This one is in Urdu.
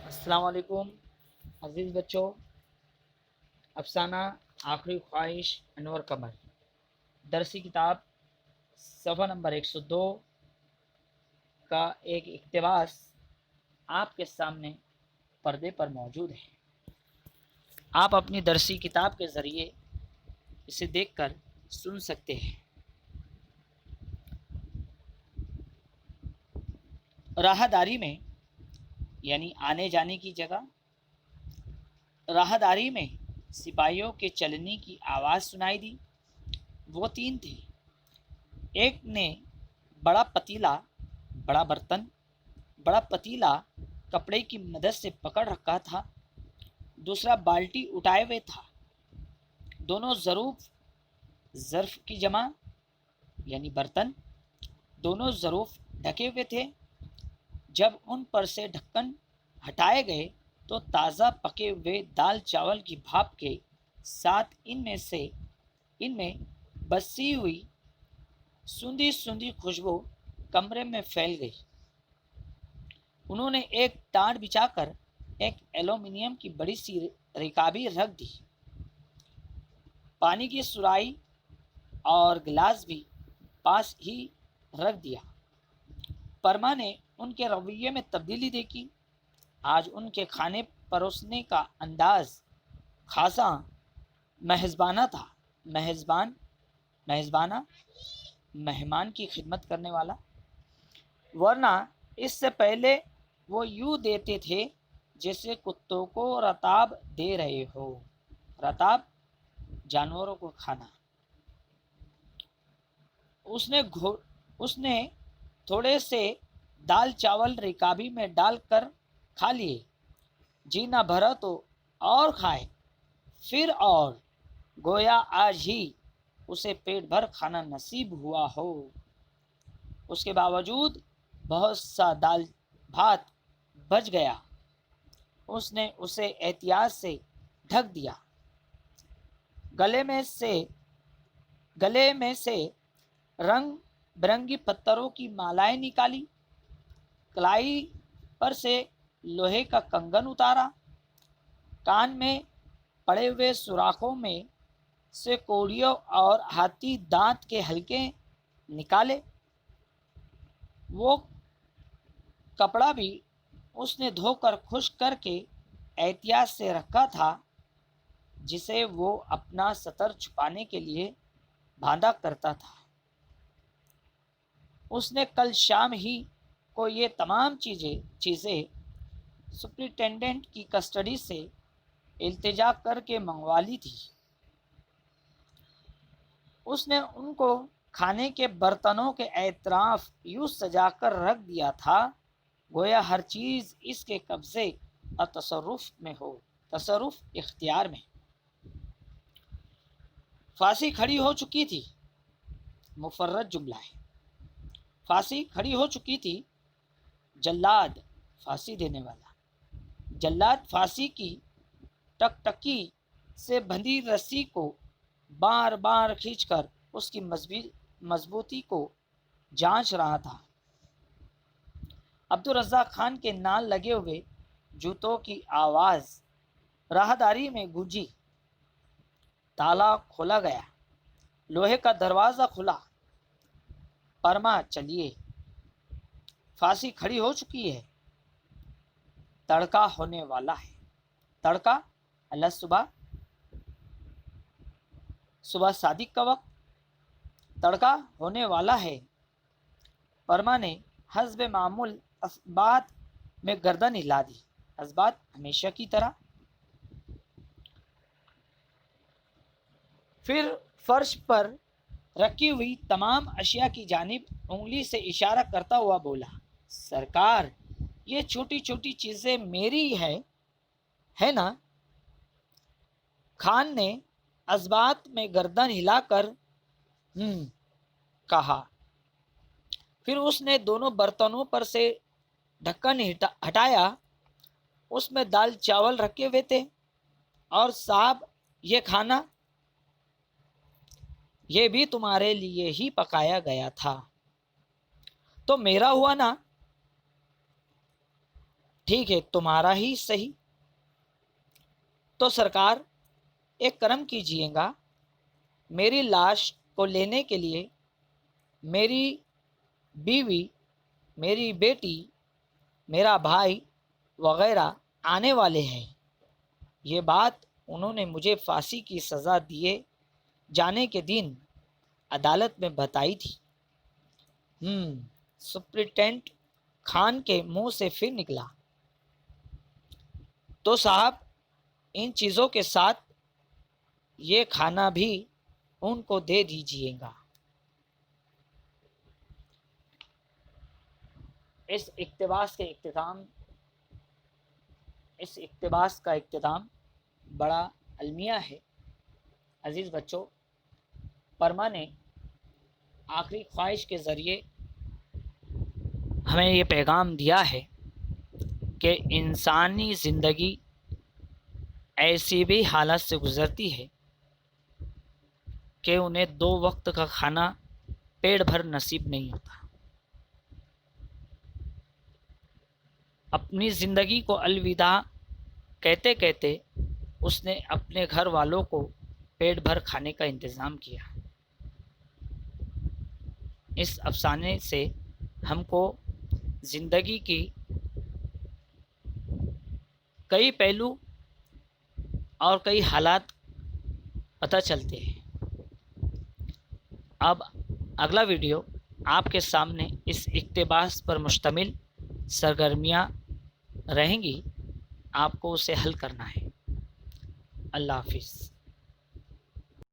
السلام علیکم عزیز بچوں. افسانہ آخری خواہش انور قمر، درسی کتاب صفحہ نمبر 102 کا ایک اقتباس آپ کے سامنے پردے پر موجود ہے. آپ اپنی درسی کتاب کے ذریعے اسے دیکھ کر سن سکتے ہیں. راہداری میں یعنی آنے جانے کی جگہ، راہداری میں سپاہیوں کے چلنے کی آواز سنائی دی. وہ تین تھے. ایک نے بڑا پتیلا کپڑے کی مدد سے پکڑ رکھا تھا. دوسرا بالٹی اٹھائے ہوئے تھا. دونوں ظرف کی جمع یعنی برتن، دونوں ظروف ڈھکے ہوئے تھے. جب ان پر سے ڈھکن ہٹائے گئے تو تازہ پکے ہوئے دال چاول کی بھاپ کے ساتھ ان میں بسی ہوئی سوندھی خوشبو کمرے میں پھیل گئی. انہوں نے ایک ٹانٹ بچھا کر ایک ایلومینیم کی بڑی سی رکابی رکھ دی. پانی کی سرائی اور گلاس بھی پاس ہی رکھ دیا. پرما نے ان کے رویے میں تبدیلی دیکھی. آج ان کے کھانے پروسنے کا انداز خاصا مہذبانہ تھا. مہذبانہ مہمان کی خدمت کرنے والا. ورنہ اس سے پہلے وہ یوں دیتے تھے جیسے کتوں کو رتاب دے رہے ہو. رتاب جانوروں کو کھانا. اس نے تھوڑے سے دال چاول رکابی میں ڈال کر کھا لیے. جی نہ بھرا تو اور کھائے پھر، اور گویا آج ہی اسے پیٹ بھر کھانا نصیب ہوا ہو. اس کے باوجود بہت سا دال بھات بچ گیا. اس نے اسے احتیاط سے ڈھک دیا. گلے میں سے رنگ برنگی پتھروں کی مالائیں نکالی. کلائی پر سے لوہے کا کنگن اتارا. کان میں پڑے ہوئے سوراخوں میں سے کوڑیوں اور ہاتھی دانت کے حلقے نکالے. وہ کپڑا بھی اس نے دھو کر خشک کر کے احتیاط سے رکھا تھا جسے وہ اپنا سطر چھپانے کے لیے باندھا کرتا تھا. اس نے کل شام ہی کو یہ تمام چیزیں سپرنٹینڈنٹ کی کسٹڈی سے التجا کر کے منگوا لی تھی. اس نے ان کو کھانے کے برتنوں کے اطراف یوں سجا کر رکھ دیا تھا گویا ہر چیز اس کے قبضے اور تصرف اختیار میں. پھانسی کھڑی ہو چکی تھی. مفرد جملہ ہے. پھانسی کھڑی ہو چکی تھی. جلاد پھانسی دینے والا. جلاد پھانسی کی ٹکٹکی سے بندھی رسی کو بار بار کھینچ کر اس کی مضبوطی کو جانچ رہا تھا. عبدالرزاق خان کے نال لگے ہوئے جوتوں کی آواز راہداری میں گونجی. تالا کھولا گیا. لوہے کا دروازہ کھلا. پرما چلیے. پھانسی کھڑی ہو چکی ہے. تڑکا ہونے والا ہے. تڑکا اللہ صبح صادق کا وقت. تڑکا ہونے والا ہے. پرما نے حسب معمول اسبات میں گردن ہلا دی. اسبات ہمیشہ کی طرح. پھر فرش پر رکھی ہوئی تمام اشیاء کی جانب انگلی سے اشارہ کرتا ہوا بولا، سرکار یہ چھوٹی چھوٹی چیزیں میری ہے نا؟ خان نے اسبات میں گردن ہلا کر کہا. پھر اس نے دونوں برتنوں پر سے ڈھکن ہٹایا. اس میں دال چاول رکھے ہوئے تھے. اور صاحب یہ کھانا یہ بھی تمہارے لیے ہی پکایا گیا تھا. تو میرا ہوا نا؟ ٹھیک ہے تمہارا ہی صحیح۔ تو سرکار ایک کرم کیجیے گا، میری لاش کو لینے کے لیے میری بیوی، میری بیٹی، میرا بھائی وغیرہ آنے والے ہیں۔ یہ بات انہوں نے مجھے پھانسی کی سزا دیے جانے کے دن عدالت میں بتائی تھی۔ سپرنٹینڈنٹ خان کے منہ سے پھر نکلا، تو صاحب ان چیزوں کے ساتھ یہ کھانا بھی ان کو دے دیجیے گا۔ اس اقتباس کا اختتام بڑا المیہ ہے۔ عزیز بچوں، پرما نے آخری خواہش کے ذریعے ہمیں یہ پیغام دیا ہے کہ انسانی زندگی ایسی بھی حالت سے گزرتی ہے کہ انہیں 2 وقت کا کھانا پیٹ بھر نصیب نہیں ہوتا۔ اپنی زندگی کو الوداع کہتے کہتے اس نے اپنے گھر والوں کو پیٹ بھر کھانے کا انتظام کیا۔ اس افسانے سے ہم کو زندگی کی کئی پہلو اور کئی حالات پتہ چلتے ہیں۔ اب اگلا ویڈیو آپ کے سامنے اس اقتباس پر مشتمل سرگرمیاں رہیں گی، آپ کو اسے حل کرنا ہے۔ اللہ حافظ۔